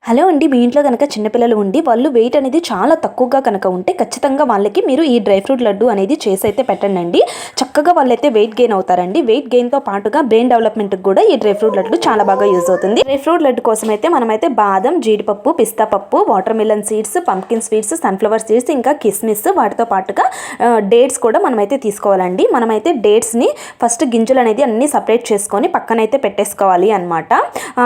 Hello అండి, మీ ఇంట్లో కనుక చిన్నపిల్లలు ఉండి వాళ్ళు వెయిట్ అనేది చాలా తక్కువగా కనుక ఉంటే ఖచ్చితంగా వాళ్ళకి మీరు ఈ డ్రై ఫ్రూట్ లడ్డు అనేది చేసి అయితే పెట్టండి. చక్కగా వాళ్ళైతే వెయిట్ గెయిన్ అవుతారండి. వెయిట్ గెయిన్తో పాటుగా బ్రెయిన్ డెవలప్మెంట్కి కూడా ఈ డ్రై ఫ్రూట్ లడ్డు చాలా బాగా యూజ్ అవుతుంది. డ్రై ఫ్రూట్ లడ్డు కోసం అయితే మనమైతే బాదం, జీడిపప్పు, పిస్తా పప్పు, water melon seeds, pumpkin sweets, sunflower seeds, ఇంకా కిస్మిస్, వాటితో పాటుగా డేట్స్ కూడా మనమైతే తీసుకోవాలండి. మనమైతే డేట్స్ని ఫస్ట్ గింజలు అనేది అన్ని సపరేట్ చేసుకొని పక్కనైతే పెట్టేసుకోవాలి అనమాట.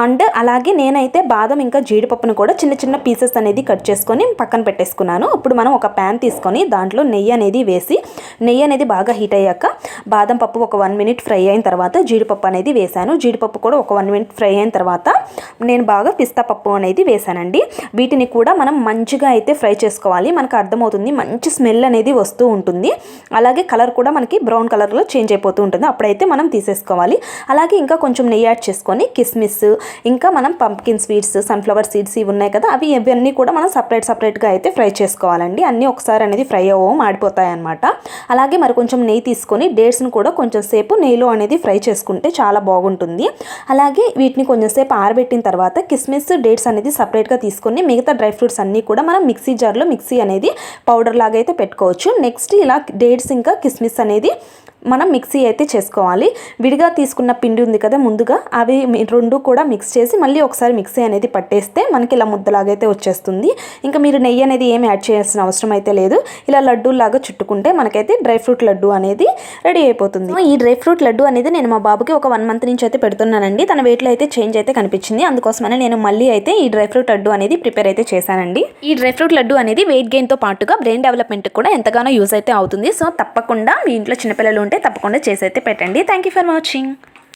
అండ్ అలాగే నేనైతే బాదం ఇంకా జీడిపప్పును కూడా చిన్న చిన్న పీసెస్ అనేది కట్ చేసుకొని పక్కన పెట్టేసుకున్నాను. ఇప్పుడు మనం ఒక ప్యాన్ తీసుకొని దాంట్లో నెయ్యి అనేది వేసి, నెయ్యి అనేది బాగా హీట్ అయ్యాక బాదం పప్పు ఒక 1 మినిట్ ఫ్రై అయిన తర్వాత జీడిపప్పు అనేది వేసాను. జీడిపప్పు కూడా ఒక 1 మినిట్ ఫ్రై అయిన తర్వాత నేను బాగా పిస్తా పప్పు అనేది వేసానండి. వీటిని కూడా మనం మంచిగా అయితే ఫ్రై చేసుకోవాలి. మనకు అర్థమవుతుంది, మంచి స్మెల్ అనేది వస్తూ ఉంటుంది. అలాగే కలర్ కూడా మనకి బ్రౌన్ కలర్లో చేంజ్ అయిపోతూ ఉంటుంది. అప్పుడైతే మనం తీసేసుకోవాలి. అలాగే ఇంకా కొంచెం నెయ్యి యాడ్ చేసుకొని కిస్మిస్, ఇంకా మనం పంప్కిన్ స్వీట్స్, సన్ఫ్లవర్ సీడ్స్ ఇవి ఉన్నాయి కదా, ఇవన్నీ కూడా మనం సపరేట్గా అయితే ఫ్రై చేసుకోవాలండి. అన్నీ ఒకసారి అనేది ఫ్రై మాడిపోతాయి అనమాట. అలాగే మరి కొంచెం నెయ్యి తీసుకొని డేట్స్ని కూడా కొంచెం సేపు నెయ్యిలో అనేది ఫ్రై చేసుకుంటే చాలా బాగుంటుంది. అలాగే వీటిని కొంచెం సేపు ఆరబెట్టిన తర్వాత కిస్మిస్, డేట్స్ అనేది సపరేట్గా తీసుకొని మిగతా డ్రై ఫ్రూట్స్ అన్నీ కూడా మనం మిక్సీ జార్లో మిక్సీ అనేది పౌడర్ లాగా అయితే పెట్టుకోవచ్చు. నెక్స్ట్ ఇలా డేట్స్ ఇంకా కిస్మిస్ అనేది మనం మిక్సీ అయితే చేసుకోవాలి. విడిగా తీసుకున్న పిండి ఉంది కదా ముందుగా, అవి రెండు కూడా మిక్స్ చేసి మళ్ళీ ఒకసారి మిక్సీ అనేది పట్టేస్తే మనకి ఇలా ముద్దలాగైతే వచ్చేస్తుంది. ఇంకా మీరు నెయ్యి అనేది ఏమి యాడ్ చేయాల్సిన అవసరం అయితే లేదు. ఇలా లడ్డూలాగా చుట్టుకుంటే మనకైతే డ్రై ఫ్రూట్ లడ్డు అనేది రెడీ అయిపోతుంది. ఈ డ్రై ఫ్రూట్ లడ్డు అనేది నేను మా బాబుకి ఒక 1 మంత్ నుంచి అయితే పెడుతున్నానండి. తన వెయిట్లో అయితే చేంజ్ అయితే కనిపించింది. అందుకోసమనే నేను మళ్ళీ అయితే ఈ డ్రై ఫ్రూట్ లడ్డు అనేది ప్రిపేర్ అయితే చేశానండి. ఈ డ్రై ఫ్రూట్ లడ్డు అనేది వెయిట్ గెయిన్తో పాటుగా బ్రెయిన్ డెవలప్మెంట్ కూడా ఎంతగానో యూజ్ అయితే అవుతుంది. సో తప్పకుండా మీ ఇంట్లో చిన్నపిల్లలు ఉంటే తప్పకుండా చేసి అయితే పెట్టండి. Thank you for watching.